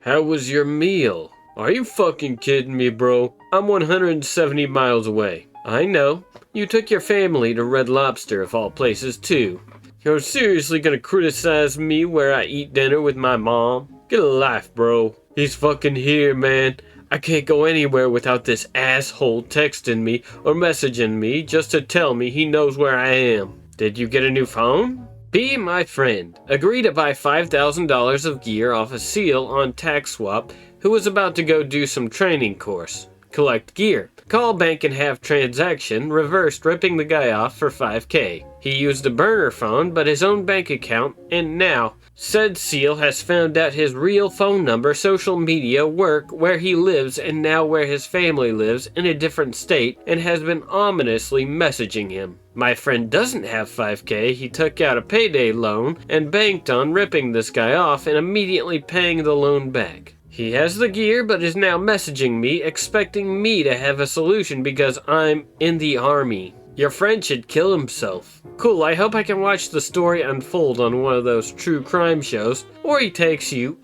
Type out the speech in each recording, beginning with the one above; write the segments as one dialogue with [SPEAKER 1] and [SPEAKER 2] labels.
[SPEAKER 1] How was your meal? Are you fucking kidding me, bro? I'm 170 miles away. I know. You took your family to Red Lobster, of all places, too. You're seriously gonna criticize me where I eat dinner with my mom? Get a life, bro. He's fucking here, man. I can't go anywhere without this asshole texting me or messaging me just to tell me he knows where I am. Did you get a new phone? Be my friend. Agree to buy $5,000 of gear off a SEAL on TaxSwap who was about to go do some training course. Collect gear. Call bank and have transaction reversed, ripping the guy off for $5K. He used a burner phone but his own bank account, and now said SEAL has found out his real phone number, social media, work, where he lives, and now where his family lives in a different state, and has been ominously messaging him. My friend doesn't have $5K. He took out a payday loan and banked on ripping this guy off and immediately paying the loan back. He has the gear but is now messaging me, expecting me to have a solution because I'm in the army. Your friend should kill himself. Cool, I hope I can watch the story unfold on one of those true crime shows, or he takes you,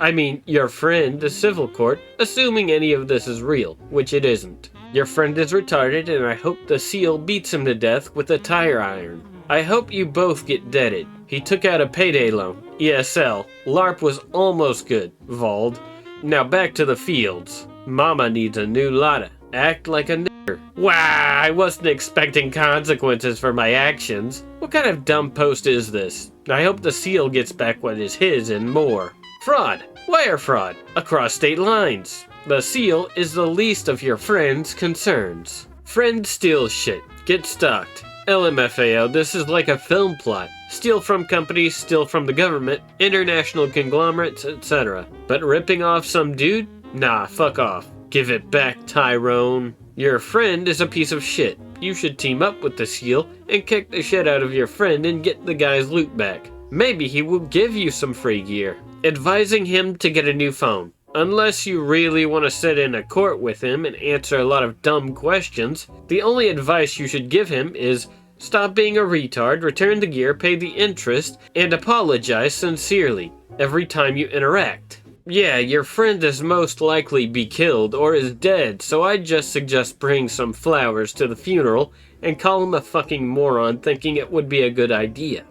[SPEAKER 1] your friend, to civil court, assuming any of this is real, which it isn't. Your friend is retarded and I hope the SEAL beats him to death with a tire iron. I hope you both get deaded. He took out a payday loan. ESL. LARP was almost good. Vald. Now back to the fields. Mama needs a new Lotta. Act like a nigger. Wow, I wasn't expecting consequences for my actions. What kind of dumb post is this? I hope the SEAL gets back what is his and more. Fraud. Wire fraud. Across state lines. The SEAL is the least of your friend's concerns. Friend steals shit. Get stalked. LMFAO, this is like a film plot. Steal from companies, steal from the government, international conglomerates, etc. But ripping off some dude? Nah, fuck off. Give it back, Tyrone. Your friend is a piece of shit. You should team up with the SEAL and kick the shit out of your friend and get the guy's loot back. Maybe he will give you some free gear. Advising him to get a new phone. Unless you really want to sit in a court with him and answer a lot of dumb questions, the only advice you should give him is stop being a retard, return the gear, pay the interest, and apologize sincerely every time you interact. Yeah, your friend is most likely be killed or is dead, so I'd just suggest bring some flowers to the funeral and call him a fucking moron thinking it would be a good idea.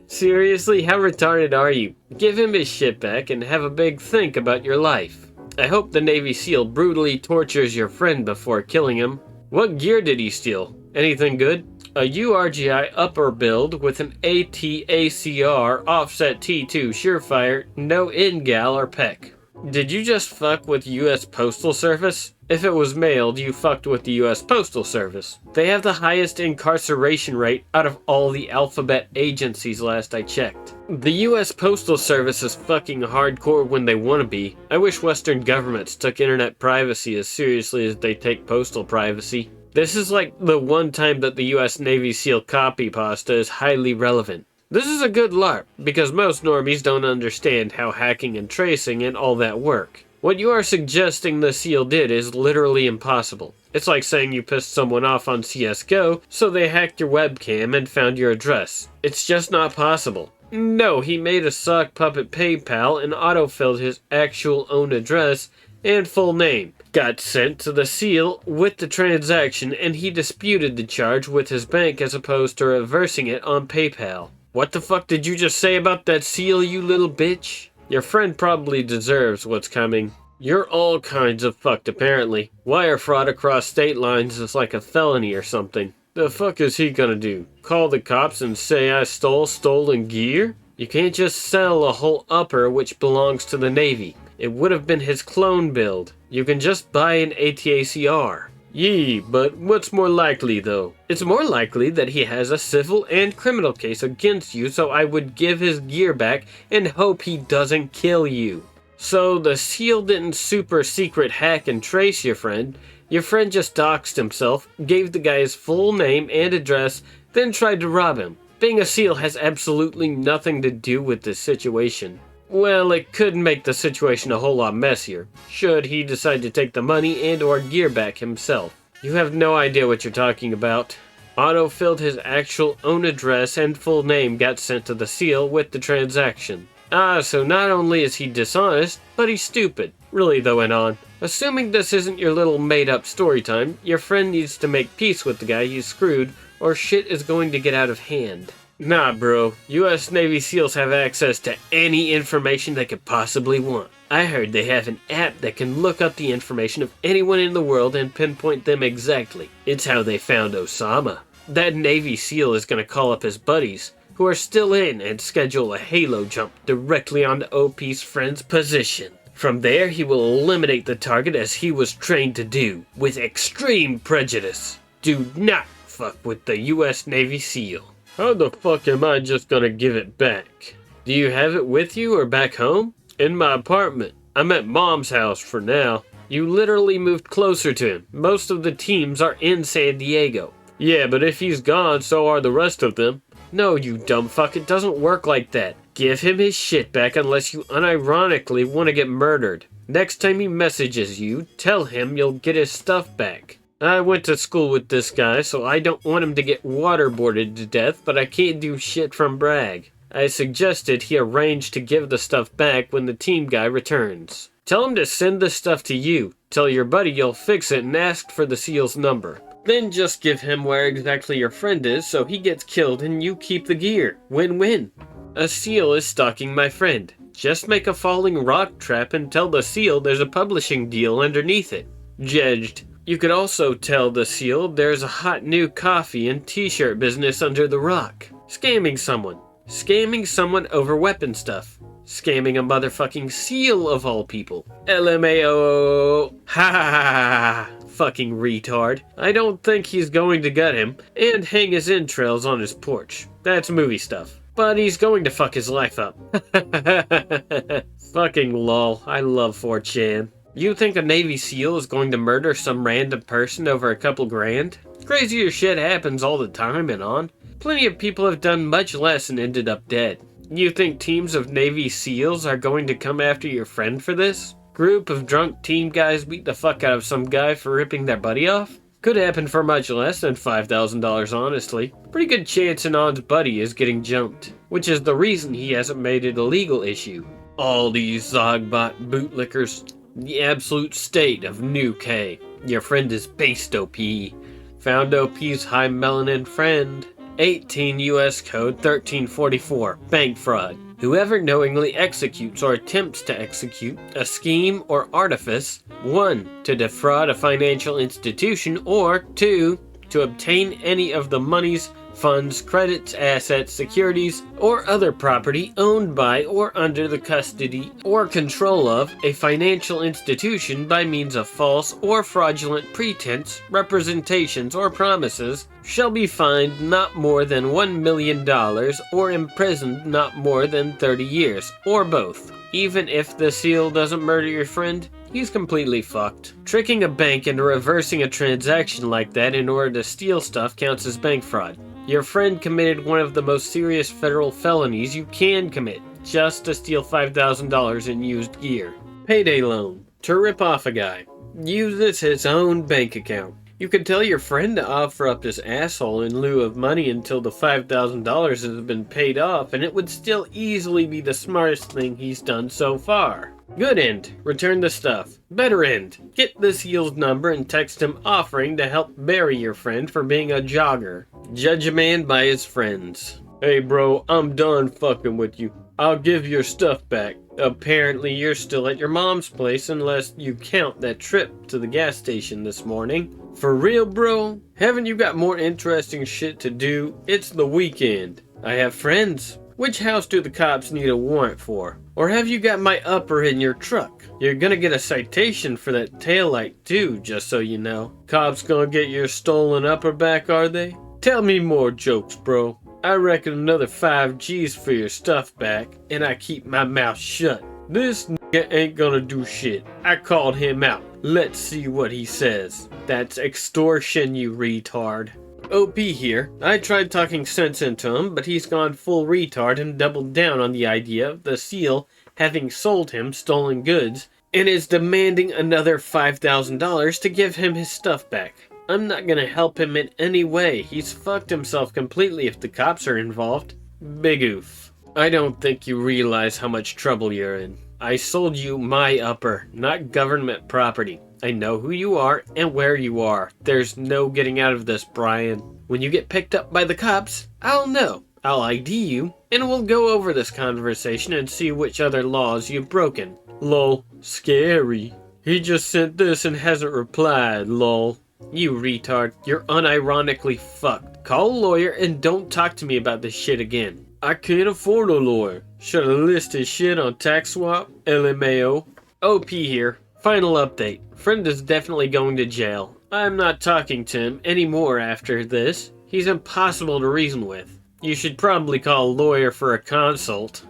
[SPEAKER 1] Seriously, how retarded are you? Give him his shit back and have a big think about your life. I hope the Navy SEAL brutally tortures your friend before killing him. What gear did he steal? Anything good? A URGI upper build with an ATACR offset T2 surefire, no INGAL or PEC. Did you just fuck with US Postal Service? If it was mailed, you fucked with the US Postal Service. They have the highest incarceration rate out of all the alphabet agencies last I checked. The US Postal Service is fucking hardcore when they want to be. I wish Western governments took internet privacy as seriously as they take postal privacy. This is like the one time that the US Navy SEAL copy pasta is highly relevant. This is a good LARP, because most normies don't understand how hacking and tracing and all that work. What you are suggesting the SEAL did is literally impossible. It's like saying you pissed someone off on CSGO, so they hacked your webcam and found your address. It's just not possible. No, he made a sock puppet PayPal and autofilled his actual own address and full name. Got sent to the SEAL with the transaction, and he disputed the charge with his bank as opposed to reversing it on PayPal. What the fuck did you just say about that SEAL, you little bitch? Your friend probably deserves what's coming. You're all kinds of fucked, apparently. Wire fraud across state lines is like a felony or something. The fuck is he gonna do? Call the cops and say I stole stolen gear? You can't just sell a whole upper which belongs to the Navy. It would have been his clone build. You can just buy an ATACR. Yee, but what's more likely though? It's more likely that he has a civil and criminal case against you, so I would give his gear back and hope he doesn't kill you. So the SEAL didn't super secret hack and trace your friend. Your friend just doxed himself, gave the guy his full name and address, then tried to rob him. Being a SEAL has absolutely nothing to do with this situation. Well, it could make the situation a whole lot messier, should he decide to take the money and or gear back himself. You have no idea what you're talking about. Otto filled his actual own address and full name got sent to the SEAL with the transaction. Ah, so not only is he dishonest, but he's stupid. Really though, went on. Assuming this isn't your little made-up story time, your friend needs to make peace with the guy he's screwed, or shit is going to get out of hand. Nah, bro. US Navy SEALs have access to any information they could possibly want. I heard they have an app that can look up the information of anyone in the world and pinpoint them exactly. It's how they found Osama. That Navy SEAL is gonna call up his buddies, who are still in, and schedule a halo jump directly onto OP's friend's position. From there, he will eliminate the target as he was trained to do, with extreme prejudice. Do not fuck with the US Navy SEAL. How the fuck am I just gonna give it back? Do you have it with you or back home? In my apartment. I'm at Mom's house for now. You literally moved closer to him. Most of the teams are in San Diego. Yeah, but if he's gone, so are the rest of them. No, you dumb fuck, it doesn't work like that. Give him his shit back unless you unironically want to get murdered. Next time he messages you, tell him you'll get his stuff back. I went to school with this guy, so I don't want him to get waterboarded to death, but I can't do shit from brag. I suggested he arrange to give the stuff back when the team guy returns. Tell him to send the stuff to you. Tell your buddy you'll fix it and ask for the SEAL's number. Then just give him where exactly your friend is so he gets killed and you keep the gear. Win-win. A SEAL is stalking my friend. Just make a falling rock trap and tell the SEAL there's a publishing deal underneath it. Judged. You could also tell the SEAL there's a hot new coffee and t-shirt business under the rock. Scamming someone. Scamming someone over weapon stuff. Scamming a motherfucking SEAL of all people. LMAO. Ha ha ha ha. Fucking retard. I don't think he's going to gut him and hang his entrails on his porch. That's movie stuff. But he's going to fuck his life up. Fucking lol. I love 4chan. You think a Navy SEAL is going to murder some random person over a couple grand? Crazier shit happens all the time and on. Plenty of people have done much less and ended up dead. You think teams of Navy SEALs are going to come after your friend for this? Group of drunk team guys beat the fuck out of some guy for ripping their buddy off? Could happen for much less than $5,000 honestly. Pretty good chance Anand's buddy is getting jumped, which is the reason he hasn't made it a legal issue. All these Zogbot bootlickers. The absolute state of New K. Your friend is based OP. Found OP's high melanin friend. 18 US Code 1344. Bank fraud. Whoever knowingly executes or attempts to execute a scheme or artifice, 1. to defraud a financial institution, or 2. to obtain any of the monies, funds, credits, assets, securities, or other property owned by or under the custody or control of a financial institution by means of false or fraudulent pretense, representations, or promises, shall be fined not more than $1 million or imprisoned not more than 30 years, or both. Even if the SEAL doesn't murder your friend, he's completely fucked. Tricking a bank into reversing a transaction like that in order to steal stuff counts as bank fraud. Your friend committed one of the most serious federal felonies you can commit, just to steal $5,000 in used gear. Payday loan. To rip off a guy. Uses his own bank account. You could tell your friend to offer up this asshole in lieu of money until the $5,000 has been paid off, and it would still easily be the smartest thing he's done so far. Good end. Return the stuff. Better end. Get the SEAL's number and text him offering to help bury your friend for being a jogger. Judge a man by his friends. Hey bro, I'm done fucking with you. I'll give your stuff back. Apparently you're still at your mom's place unless you count that trip to the gas station this morning. For real, bro? Haven't you got more interesting shit to do? It's the weekend. I have friends. Which house do the cops need a warrant for? Or have you got my upper in your truck? You're gonna get a citation for that taillight too, just so you know. Cops gonna get your stolen upper back, are they? Tell me more jokes, bro. I reckon another 5 G's for your stuff back, and I keep my mouth shut. This nigga ain't gonna do shit. I called him out. Let's see what he says. That's extortion, you retard. OP here. I tried talking sense into him, but he's gone full retard and doubled down on the idea of the SEAL having sold him stolen goods, and is demanding another $5,000 to give him his stuff back. I'm not gonna help him in any way. He's fucked himself completely if the cops are involved. Big oof. I don't think you realize how much trouble you're in. I sold you my upper, not government property. I know who you are and where you are. There's no getting out of this, Brian. When you get picked up by the cops, I'll know. I'll ID you, and we'll go over this conversation and see which other laws you've broken. Lol. Scary. He just sent this and hasn't replied, lol. You retard. You're unironically fucked. Call a lawyer and don't talk to me about this shit again. I can't afford a lawyer. Should have listed shit on TaxSwap, LMAO. OP here. Final update. Friend is definitely going to jail. I'm not talking to him anymore after this. He's impossible to reason with. You should probably call a lawyer for a consult.